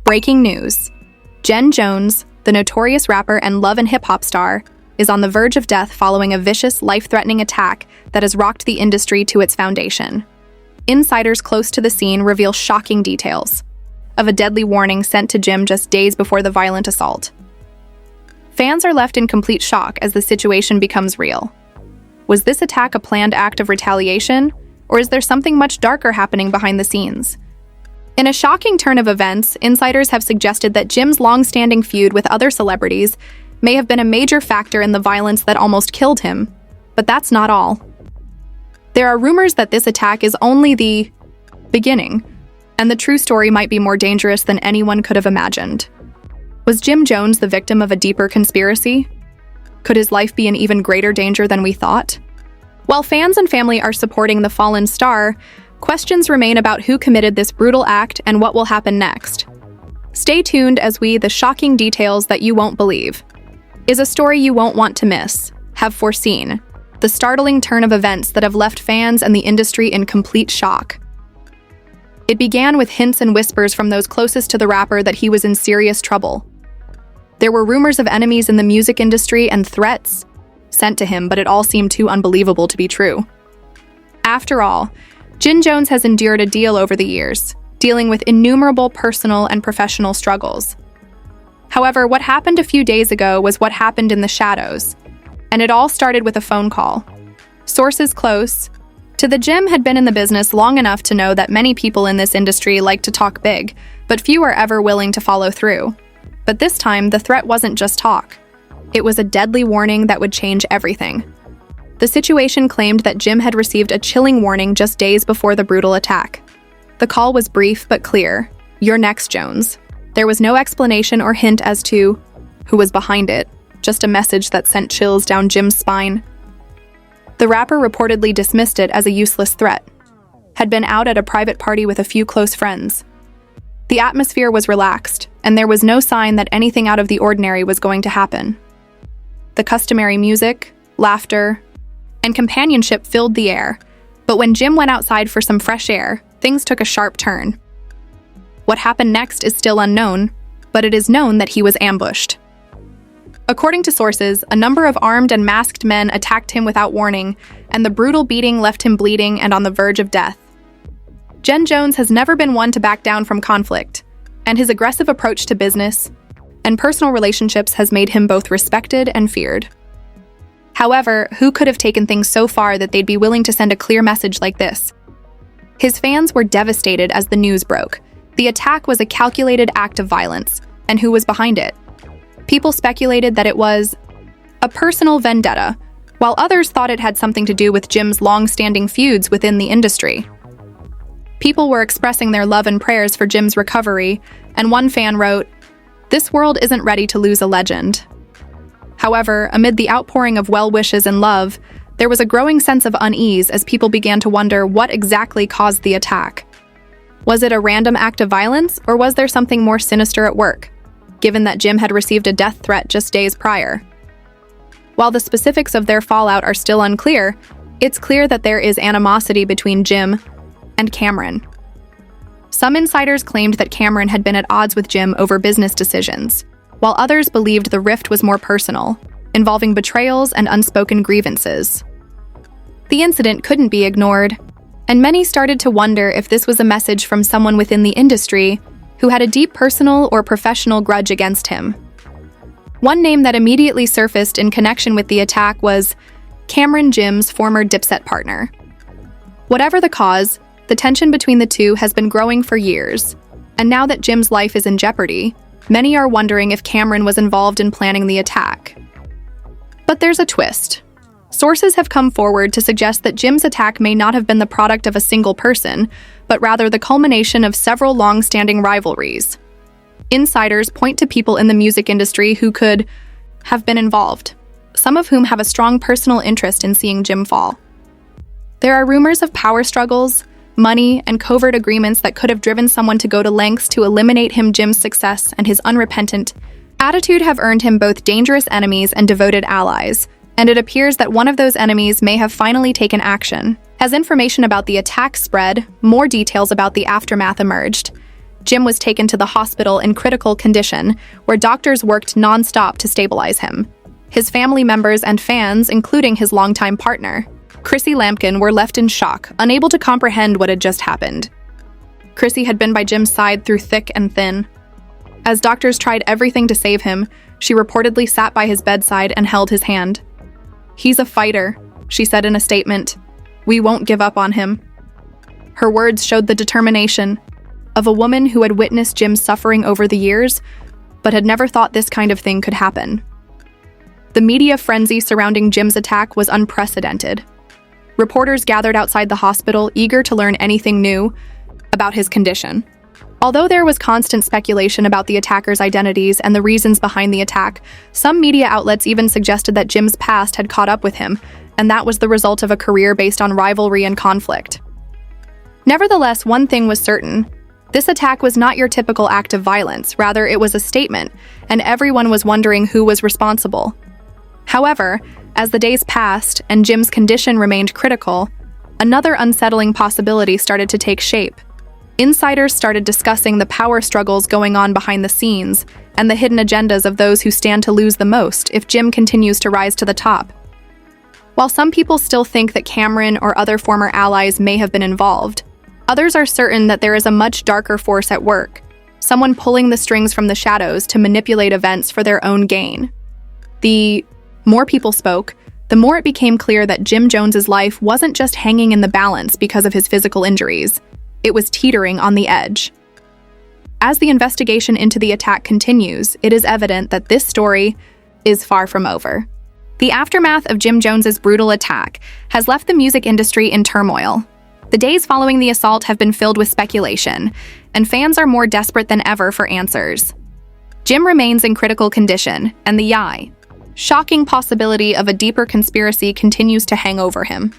Breaking news. Jen Jones, the notorious rapper and love and hip-hop star, is on the verge of death following a vicious, life-threatening attack that has rocked the industry to its foundation. Insiders close to the scene reveal shocking details of a deadly warning sent to Jim just days before the violent assault. Fans are left in complete shock as the situation becomes real. Was this attack a planned act of retaliation, or is there something much darker happening behind the scenes? In a shocking turn of events, insiders have suggested that Jim's long-standing feud with other celebrities may have been a major factor in the violence that almost killed him. But that's not all. There are rumors that this attack is only the beginning, and the true story might be more dangerous than anyone could have imagined. Was Jim Jones the victim of a deeper conspiracy? Could his life be in even greater danger than we thought? While fans and family are supporting the fallen star, questions remain about who committed this brutal act and what will happen next. Stay tuned as the shocking details that you won't believe. Is a story you won't want to miss, have foreseen, the startling turn of events that have left fans and the industry in complete shock. It began with hints and whispers from those closest to the rapper that he was in serious trouble. There were rumors of enemies in the music industry and threats sent to him, but it all seemed too unbelievable to be true. After all, Jen Jones has endured a deal over the years, dealing with innumerable personal and professional struggles. However, what happened a few days ago was what happened in the shadows, and it all started with a phone call. Sources close to the Jim had been in the business long enough to know that many people in this industry like to talk big, but few are ever willing to follow through. But this time, the threat wasn't just talk. It was a deadly warning that would change everything. The situation claimed that Jim had received a chilling warning just days before the brutal attack. The call was brief but clear. "You're next, Jones." There was no explanation or hint as to who was behind it, just a message that sent chills down Jim's spine. The rapper reportedly dismissed it as a useless threat, had been out at a private party with a few close friends. The atmosphere was relaxed, and there was no sign that anything out of the ordinary was going to happen. The customary music, laughter, and companionship filled the air, but when Jim went outside for some fresh air, things took a sharp turn. What happened next is still unknown, but it is known that he was ambushed. According to sources, a number of armed and masked men attacked him without warning, and the brutal beating left him bleeding and on the verge of death. Jen Jones has never been one to back down from conflict, and his aggressive approach to business and personal relationships has made him both respected and feared. However, who could have taken things so far that they'd be willing to send a clear message like this? His fans were devastated as the news broke. The attack was a calculated act of violence, and who was behind it? People speculated that it was a personal vendetta, while others thought it had something to do with Jim's long-standing feuds within the industry. People were expressing their love and prayers for Jim's recovery, and one fan wrote, "This world isn't ready to lose a legend." However, amid the outpouring of well wishes and love, there was a growing sense of unease as people began to wonder what exactly caused the attack. Was it a random act of violence, or was there something more sinister at work, given that Jim had received a death threat just days prior? While the specifics of their fallout are still unclear, it's clear that there is animosity between Jim and Camron. Some insiders claimed that Camron had been at odds with Jim over business decisions, while others believed the rift was more personal, involving betrayals and unspoken grievances. The incident couldn't be ignored, and many started to wonder if this was a message from someone within the industry who had a deep personal or professional grudge against him. One name that immediately surfaced in connection with the attack was Camron, Jim's former Dipset partner. Whatever the cause, the tension between the two has been growing for years, and now that Jim's life is in jeopardy, many are wondering if Camron was involved in planning the attack. But there's a twist. Sources have come forward to suggest that Jim's attack may not have been the product of a single person, but rather the culmination of several long-standing rivalries. Insiders point to people in the music industry who could have been involved, some of whom have a strong personal interest in seeing Jim fall. There are rumors of power struggles, money, and covert agreements that could have driven someone to go to lengths to eliminate him. Jim's success and his unrepentant attitude have earned him both dangerous enemies and devoted allies, and it appears that one of those enemies may have finally taken action. As information about the attack spread, more details about the aftermath emerged, Jim was taken to the hospital in critical condition, where doctors worked non-stop to stabilize him. His family members and fans, including his longtime partner, Chrissy Lampkin, were left in shock, unable to comprehend what had just happened. Chrissy had been by Jim's side through thick and thin. As doctors tried everything to save him, she reportedly sat by his bedside and held his hand. "He's a fighter," she said in a statement. "We won't give up on him." Her words showed the determination of a woman who had witnessed Jim's suffering over the years, but had never thought this kind of thing could happen. The media frenzy surrounding Jim's attack was unprecedented. Reporters gathered outside the hospital, eager to learn anything new about his condition. Although there was constant speculation about the attackers' identities and the reasons behind the attack, some media outlets even suggested that Jim's past had caught up with him, and that was the result of a career based on rivalry and conflict. Nevertheless, one thing was certain. This attack was not your typical act of violence, rather it was a statement, and everyone was wondering who was responsible. However, as the days passed and Jim's condition remained critical, another unsettling possibility started to take shape. Insiders started discussing the power struggles going on behind the scenes and the hidden agendas of those who stand to lose the most if Jim continues to rise to the top. While some people still think that Camron or other former allies may have been involved, others are certain that there is a much darker force at work, someone pulling the strings from the shadows to manipulate events for their own gain. The more people spoke, the more it became clear that Jim Jones's life wasn't just hanging in the balance because of his physical injuries. It was teetering on the edge. As the investigation into the attack continues, it is evident that this story is far from over. The aftermath of Jim Jones's brutal attack has left the music industry in turmoil. The days following the assault have been filled with speculation, and fans are more desperate than ever for answers. Jim remains in critical condition, and the shocking possibility of a deeper conspiracy continues to hang over him.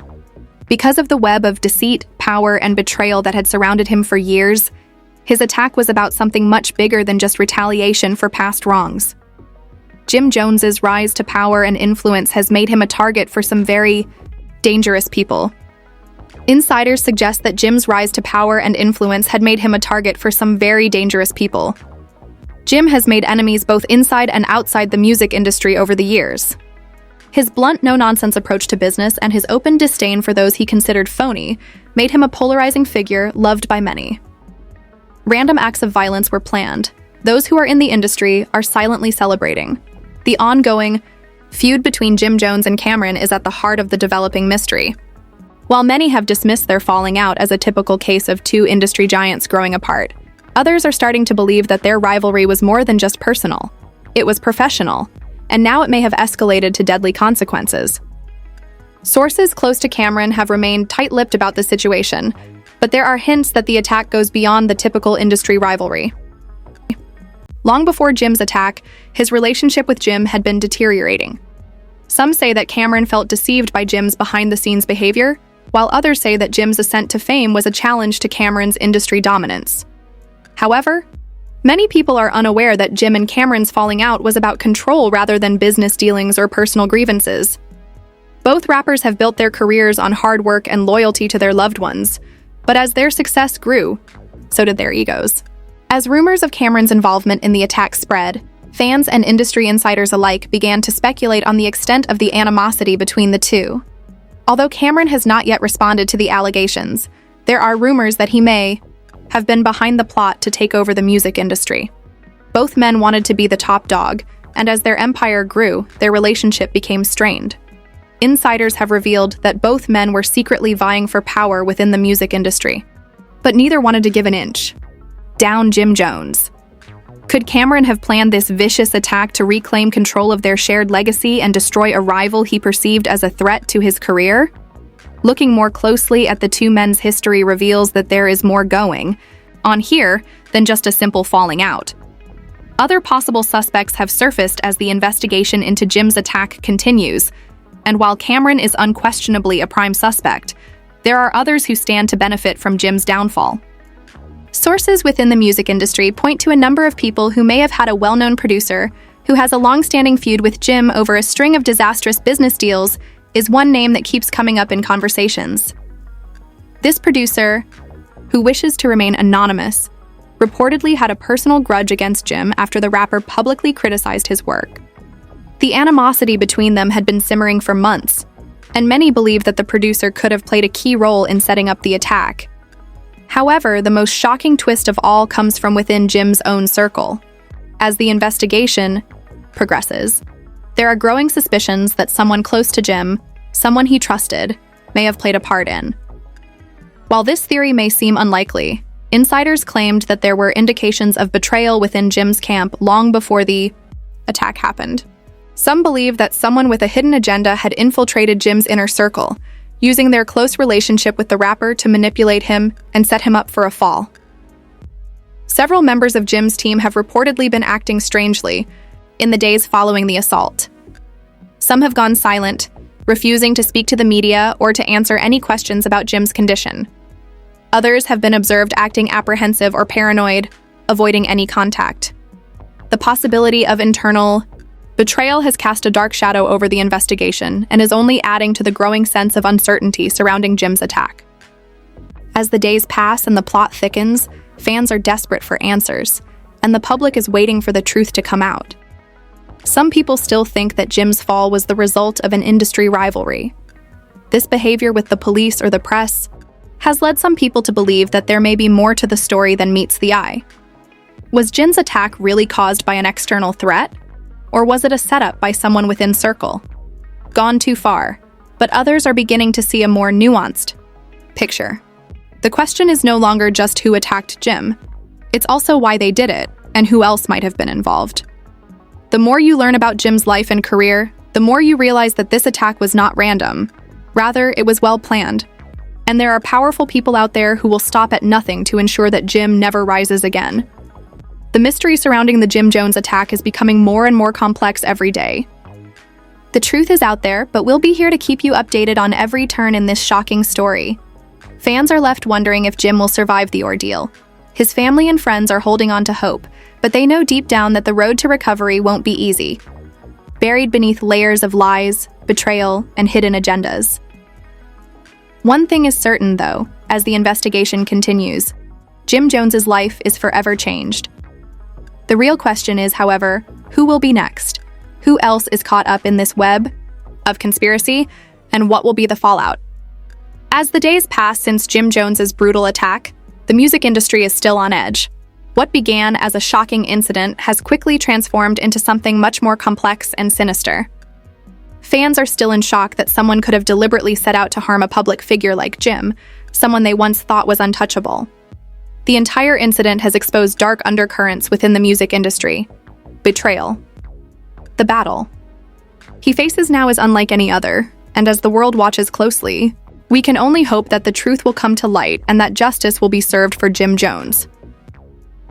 Because of the web of deceit, power, and betrayal that had surrounded him for years, his attack was about something much bigger than just retaliation for past wrongs. Jim Jones's rise to power and influence has made him a target for some very dangerous people. Insiders suggest that Jim's rise to power and influence had made him a target for some very dangerous people. Jim has made enemies both inside and outside the music industry over the years. His blunt, no-nonsense approach to business and his open disdain for those he considered phony made him a polarizing figure loved by many. Random acts of violence were planned. Those who are in the industry are silently celebrating. The ongoing feud between Jim Jones and Camron is at the heart of the developing mystery. While many have dismissed their falling out as a typical case of two industry giants growing apart, others are starting to believe that their rivalry was more than just personal. It was professional, and now it may have escalated to deadly consequences. Sources close to Camron have remained tight-lipped about the situation, but there are hints that the attack goes beyond the typical industry rivalry. Long before Jim's attack, his relationship with Jim had been deteriorating. Some say that Camron felt deceived by Jim's behind-the-scenes behavior, while others say that Jim's ascent to fame was a challenge to Camron's industry dominance. However, many people are unaware that Jim and Camron's falling out was about control rather than business dealings or personal grievances. Both rappers have built their careers on hard work and loyalty to their loved ones, but as their success grew, so did their egos. As rumors of Camron's involvement in the attack spread, fans and industry insiders alike began to speculate on the extent of the animosity between the two. Although Camron has not yet responded to the allegations, there are rumors that he may have been behind the plot to take over the music industry. Both men wanted to be the top dog, and as their empire grew, their relationship became strained. Insiders have revealed that both men were secretly vying for power within the music industry, but neither wanted to give an inch. Down Jim Jones. Could Camron have planned this vicious attack to reclaim control of their shared legacy and destroy a rival he perceived as a threat to his career? Looking more closely at the two men's history reveals that there is more going on here than just a simple falling out. Other possible suspects have surfaced as the investigation into Jim's attack continues, and while Camron is unquestionably a prime suspect, there are others who stand to benefit from Jim's downfall. Sources within the music industry point to a number of people who may have had a well-known producer who has a long-standing feud with Jim over a string of disastrous business deals is one name that keeps coming up in conversations. This producer, who wishes to remain anonymous, reportedly had a personal grudge against Jim after the rapper publicly criticized his work. The animosity between them had been simmering for months, and many believe that the producer could have played a key role in setting up the attack. However, the most shocking twist of all comes from within Jim's own circle. As the investigation progresses, there are growing suspicions that someone close to Jim, someone he trusted, may have played a part in. While this theory may seem unlikely, insiders claimed that there were indications of betrayal within Jim's camp long before the attack happened. Some believe that someone with a hidden agenda had infiltrated Jim's inner circle, using their close relationship with the rapper to manipulate him and set him up for a fall. Several members of Jim's team have reportedly been acting strangely in the days following the assault. Some have gone silent, refusing to speak to the media or to answer any questions about Jim's condition. Others have been observed acting apprehensive or paranoid, avoiding any contact. The possibility of internal betrayal has cast a dark shadow over the investigation and is only adding to the growing sense of uncertainty surrounding Jim's attack. As the days pass and the plot thickens, fans are desperate for answers, and the public is waiting for the truth to come out. Some people still think that Jim's fall was the result of an industry rivalry. This behavior with the police or the press has led some people to believe that there may be more to the story than meets the eye. Was Jim's attack really caused by an external threat? Or was it a setup by someone within circle? Gone too far, but others are beginning to see a more nuanced picture. The question is no longer just who attacked Jim, it's also why they did it and who else might have been involved. The more you learn about Jim's life and career, the more you realize that this attack was not random. Rather, it was well planned. And there are powerful people out there who will stop at nothing to ensure that Jim never rises again. The mystery surrounding the Jim Jones attack is becoming more and more complex every day. The truth is out there, but we'll be here to keep you updated on every turn in this shocking story. Fans are left wondering if Jim will survive the ordeal. His family and friends are holding on to hope, but they know deep down that the road to recovery won't be easy, buried beneath layers of lies, betrayal, and hidden agendas. One thing is certain, though, as the investigation continues, Jim Jones's life is forever changed. The real question is, however, who will be next? Who else is caught up in this web of conspiracy, and what will be the fallout? As the days pass since Jim Jones's brutal attack, the music industry is still on edge. What began as a shocking incident has quickly transformed into something much more complex and sinister. Fans are still in shock that someone could have deliberately set out to harm a public figure like Jim, someone they once thought was untouchable. The entire incident has exposed dark undercurrents within the music industry. Betrayal. The battle he faces now is unlike any other, and as the world watches closely, we can only hope that the truth will come to light and that justice will be served for Jim Jones.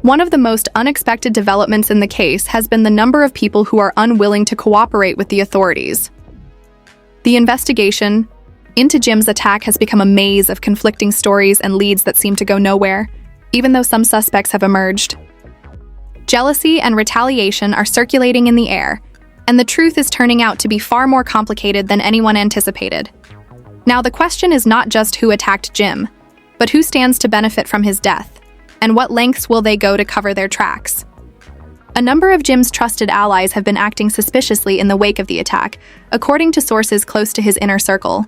One of the most unexpected developments in the case has been the number of people who are unwilling to cooperate with the authorities. The investigation into Jim's attack has become a maze of conflicting stories and leads that seem to go nowhere, even though some suspects have emerged. Jealousy and retaliation are circulating in the air, and the truth is turning out to be far more complicated than anyone anticipated. Now, the question is not just who attacked Jim, but who stands to benefit from his death, and what lengths will they go to cover their tracks. A number of Jim's trusted allies have been acting suspiciously in the wake of the attack, according to sources close to his inner circle.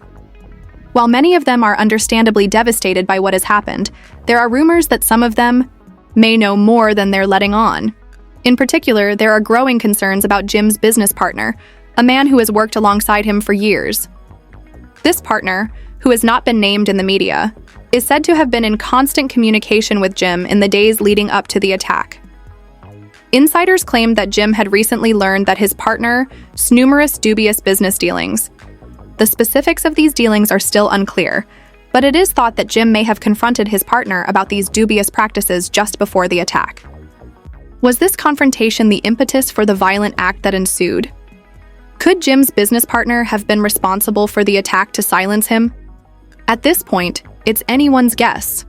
While many of them are understandably devastated by what has happened, there are rumors that some of them may know more than they're letting on. In particular, there are growing concerns about Jim's business partner, a man who has worked alongside him for years. This partner, who has not been named in the media, is said to have been in constant communication with Jim in the days leading up to the attack. Insiders claimed that Jim had recently learned that his partner's numerous dubious business dealings. The specifics of these dealings are still unclear, but it is thought that Jim may have confronted his partner about these dubious practices just before the attack. Was this confrontation the impetus for the violent act that ensued? Could Jim's business partner have been responsible for the attack to silence him? At this point, it's anyone's guess,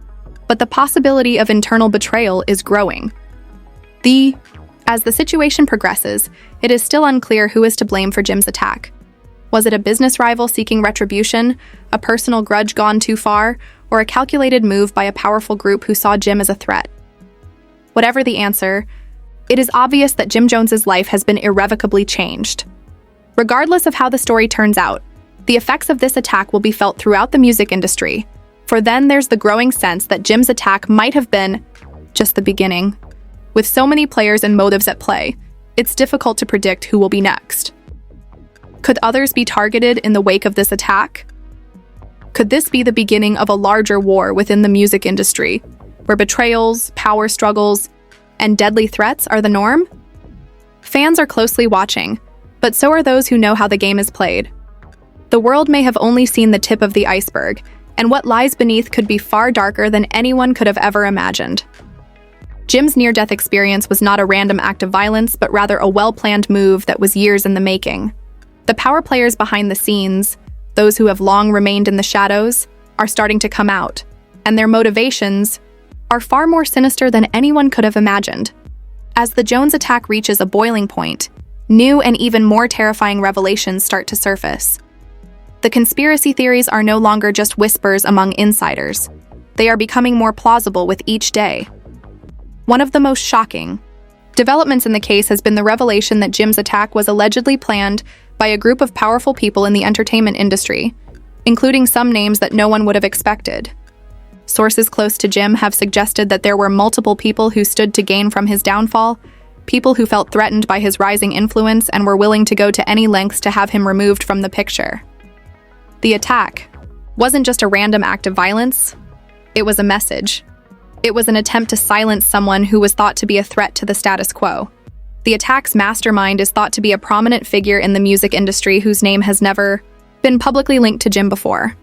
but the possibility of internal betrayal is growing. As the situation progresses, it is still unclear who is to blame for Jim's attack. Was it a business rival seeking retribution, a personal grudge gone too far, or a calculated move by a powerful group who saw Jim as a threat? Whatever the answer, it is obvious that Jim Jones's life has been irrevocably changed. Regardless of how the story turns out, the effects of this attack will be felt throughout the music industry, for then there's the growing sense that Jim's attack might have been just the beginning. With so many players and motives at play, it's difficult to predict who will be next. Could others be targeted in the wake of this attack? Could this be the beginning of a larger war within the music industry, where betrayals, power struggles, and deadly threats are the norm? Fans are closely watching, but so are those who know how the game is played. The world may have only seen the tip of the iceberg, and what lies beneath could be far darker than anyone could have ever imagined. Jim's near-death experience was not a random act of violence, but rather a well-planned move that was years in the making. The power players behind the scenes, those who have long remained in the shadows, are starting to come out, and their motivations are far more sinister than anyone could have imagined. As the Jones attack reaches a boiling point, new and even more terrifying revelations start to surface. The conspiracy theories are no longer just whispers among insiders. They are becoming more plausible with each day. One of the most shocking developments in the case has been the revelation that Jim's attack was allegedly planned by a group of powerful people in the entertainment industry, including some names that no one would have expected. Sources close to Jim have suggested that there were multiple people who stood to gain from his downfall, people who felt threatened by his rising influence and were willing to go to any lengths to have him removed from the picture. The attack wasn't just a random act of violence, it was a message. It was an attempt to silence someone who was thought to be a threat to the status quo. The attack's mastermind is thought to be a prominent figure in the music industry whose name has never been publicly linked to Jim before.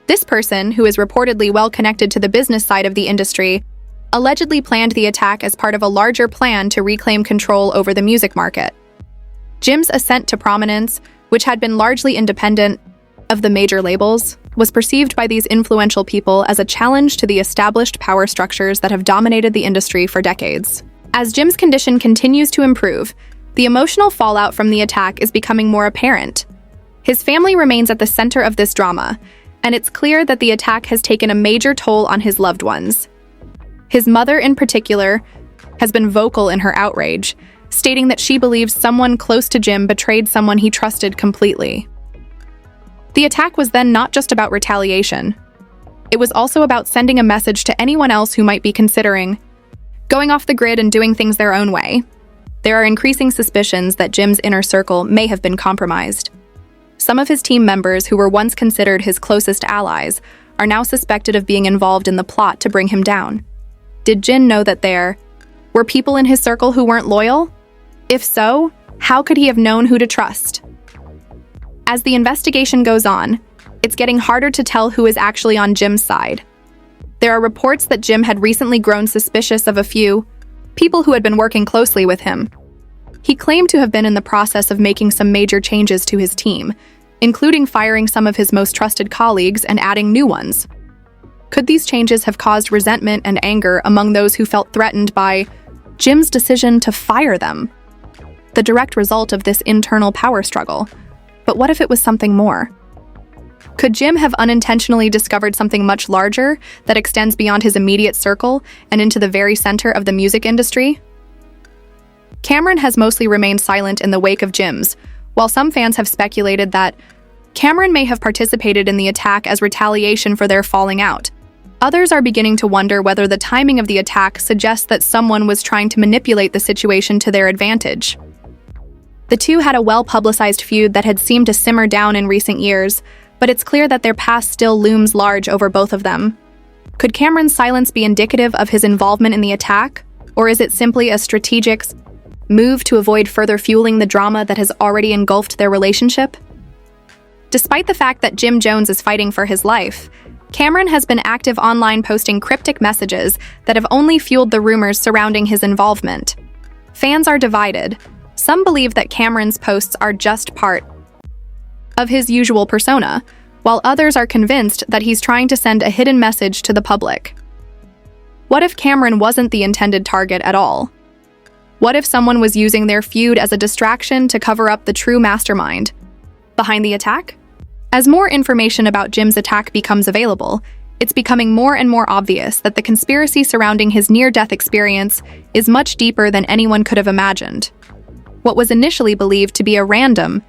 This person, who is reportedly well connected to the business side of the industry, allegedly planned the attack as part of a larger plan to reclaim control over the music market. Jim's ascent to prominence, which had been largely independent of the major labels, was perceived by these influential people as a challenge to the established power structures that have dominated the industry for decades. As Jim's condition continues to improve, the emotional fallout from the attack is becoming more apparent. His family remains at the center of this drama, and it's clear that the attack has taken a major toll on his loved ones. His mother, in particular, has been vocal in her outrage, stating that she believes someone close to Jim betrayed someone he trusted completely. The attack was then not just about retaliation. It was also about sending a message to anyone else who might be considering going off the grid and doing things their own way. There are increasing suspicions that Jim's inner circle may have been compromised. Some of his team members, who were once considered his closest allies, are now suspected of being involved in the plot to bring him down. Did Jim know that there were people in his circle who weren't loyal? If so, how could he have known who to trust? As the investigation goes on, it's getting harder to tell who is actually on Jim's side. There are reports that Jim had recently grown suspicious of a few people who had been working closely with him. He claimed to have been in the process of making some major changes to his team, including firing some of his most trusted colleagues and adding new ones. Could these changes have caused resentment and anger among those who felt threatened by Jim's decision to fire them? The direct result of this internal power struggle. But what if it was something more? Could Jim have unintentionally discovered something much larger that extends beyond his immediate circle and into the very center of the music industry? Camron has mostly remained silent in the wake of Jim's, while some fans have speculated that Camron may have participated in the attack as retaliation for their falling out. Others are beginning to wonder whether the timing of the attack suggests that someone was trying to manipulate the situation to their advantage. The two had a well-publicized feud that had seemed to simmer down in recent years, but it's clear that their past still looms large over both of them. Could Camron's silence be indicative of his involvement in the attack, or is it simply a strategic move to avoid further fueling the drama that has already engulfed their relationship? Despite the fact that Jim Jones is fighting for his life, Camron has been active online posting cryptic messages that have only fueled the rumors surrounding his involvement. Fans are divided. Some believe that Camron's posts are just part of his usual persona, while others are convinced that he's trying to send a hidden message to the public. What if Camron wasn't the intended target at all? What if someone was using their feud as a distraction to cover up the true mastermind behind the attack? As more information about Jim's attack becomes available, It's becoming more and more obvious that the conspiracy surrounding his near-death experience is much deeper than anyone could have imagined. What was initially believed to be a random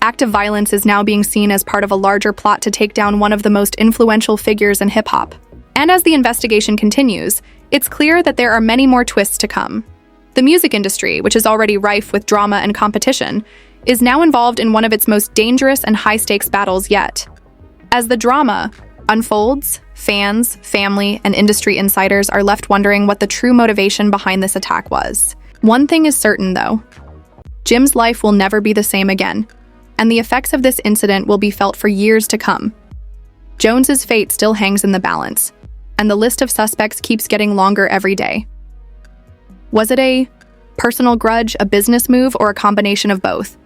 act of violence is now being seen as part of a larger plot to take down one of the most influential figures in hip-hop. And as the investigation continues, it's clear that there are many more twists to come. The music industry, which is already rife with drama and competition, is now involved in one of its most dangerous and high-stakes battles yet. As the drama unfolds, fans, family, and industry insiders are left wondering what the true motivation behind this attack was. One thing is certain, though. Jim's life will never be the same again, and the effects of this incident will be felt for years to come. Jones's fate still hangs in the balance, and the list of suspects keeps getting longer every day. Was it a personal grudge, a business move, or a combination of both?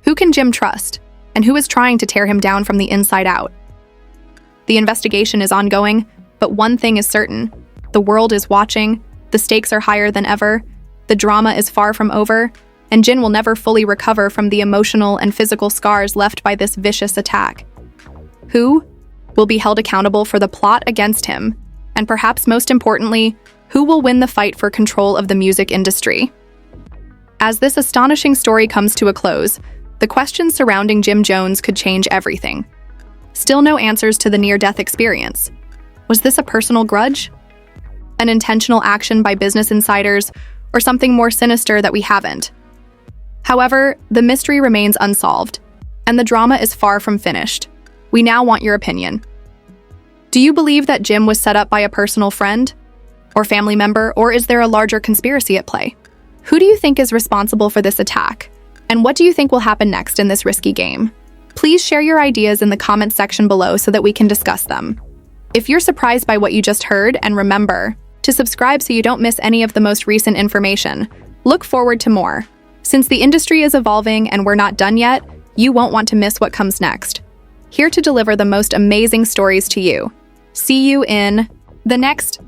Who can Jim trust, and who is trying to tear him down from the inside out? The investigation is ongoing, but one thing is certain. The world is watching, the stakes are higher than ever, the drama is far from over, and Jin will never fully recover from the emotional and physical scars left by this vicious attack. Who will be held accountable for the plot against him? And perhaps most importantly, who will win the fight for control of the music industry? As this astonishing story comes to a close, the questions surrounding Jim Jones could change everything. Still no answers to the near-death experience. Was this a personal grudge? An intentional action by business insiders, or something more sinister that we haven't? However, the mystery remains unsolved, and the drama is far from finished. We now want your opinion. Do you believe that Jim was set up by a personal friend or family member, or is there a larger conspiracy at play? Who do you think is responsible for this attack? And what do you think will happen next in this risky game? Please share your ideas in the comments section below so that we can discuss them. If you're surprised by what you just heard, and remember to subscribe so you don't miss any of the most recent information. Look forward to more. Since the industry is evolving and we're not done yet, you won't want to miss what comes next. Here to deliver the most amazing stories to you. See you in the next